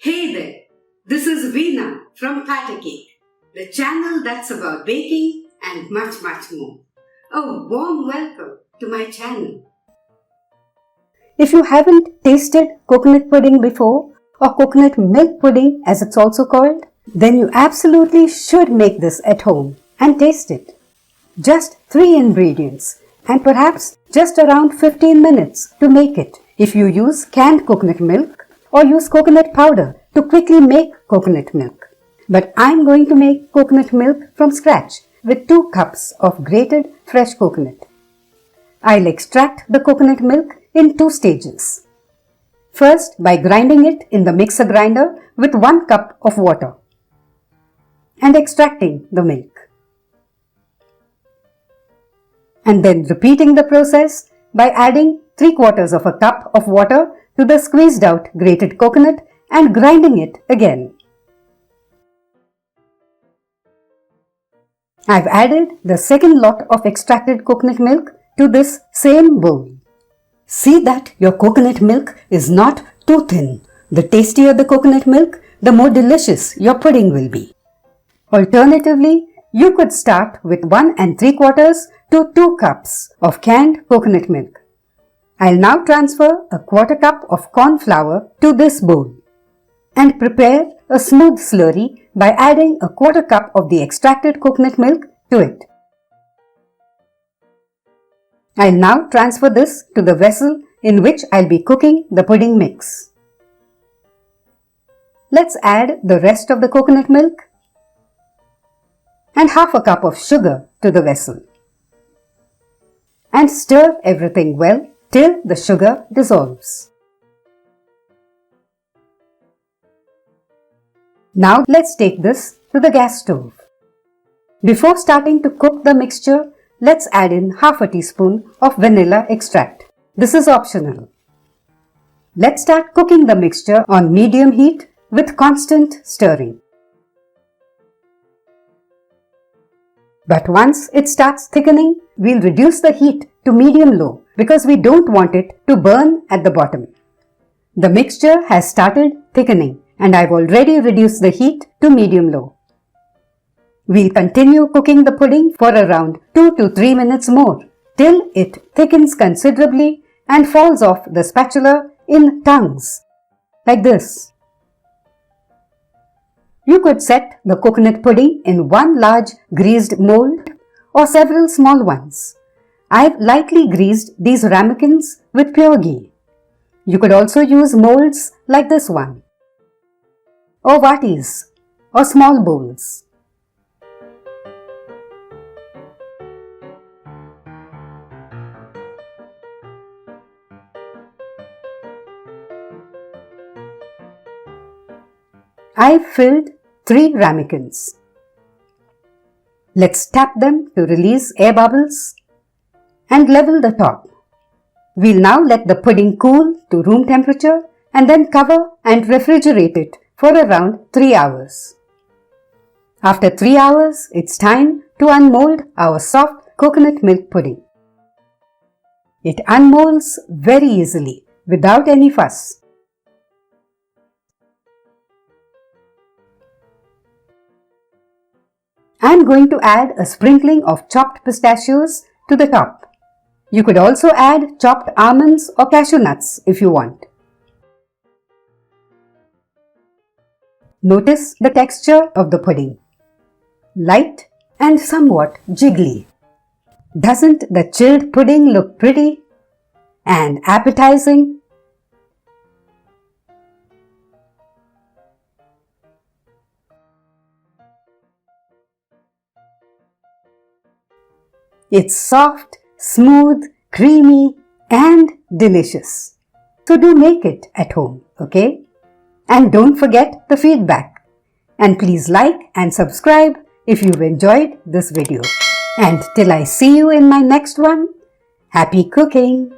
Hey there, this is Veena from Agar Agar, the channel that's about baking and much more. A warm welcome to my channel. If you haven't tasted coconut pudding before, or coconut milk pudding as it's also called, then you absolutely should make this at home and taste it. Just 3 ingredients and perhaps just around 15 minutes to make it if you use canned coconut milk or use coconut powder to quickly make coconut milk. But I'm going to make coconut milk from scratch with 2 cups of grated fresh coconut. I'll extract the coconut milk in 2 stages. First, by grinding it in the mixer grinder with 1 cup of water and extracting the milk. And then repeating the process by adding 3/4 of a cup of water to the squeezed out grated coconut and grinding it again. I've added the second lot of extracted coconut milk to this same bowl. See that your coconut milk is not too thin. The tastier the coconut milk, the more delicious your pudding will be. Alternatively, you could start with 1 3/4 to 2 cups of canned coconut milk. I'll now transfer a 1/4 cup of cornflour to this bowl and prepare a smooth slurry by adding a 1/4 cup of the extracted coconut milk to it. I'll now transfer this to the vessel in which I'll be cooking the pudding mix. Let's add the rest of the coconut milk and half a cup of sugar to the vessel and stir everything well till the sugar dissolves. Now let's take this to the gas stove. Before starting to cook the mixture, let's add in half a teaspoon of vanilla extract. This is optional. Let's start cooking the mixture on medium heat with constant stirring. But once it starts thickening, we'll reduce the heat to medium-low because we don't want it to burn at the bottom. The mixture has started thickening and I've already reduced the heat to medium-low. We'll continue cooking the pudding for around 2 to 3 minutes more till it thickens considerably and falls off the spatula in tongues, like this. You could set the coconut pudding in 1 large greased mold or several small ones. I've lightly greased these ramekins with pure ghee. You could also use molds like this one, or vatis, or small bowls. I've filled 3 ramekins. Let's tap them to release air bubbles and level the top. We'll now let the pudding cool to room temperature and then cover and refrigerate it for around 3 hours. After 3 hours, it's time to unmold our soft coconut milk pudding. It unmolds very easily without any fuss. I'm going to add a sprinkling of chopped pistachios to the top. You could also add chopped almonds or cashew nuts if you want. Notice the texture of the pudding. Light and somewhat jiggly. Doesn't the chilled pudding look pretty and appetizing? It's soft, smooth, creamy and delicious. So do make it at home, okay? And don't forget the feedback. And please like and subscribe if you've enjoyed this video. And till I see you in my next one, happy cooking!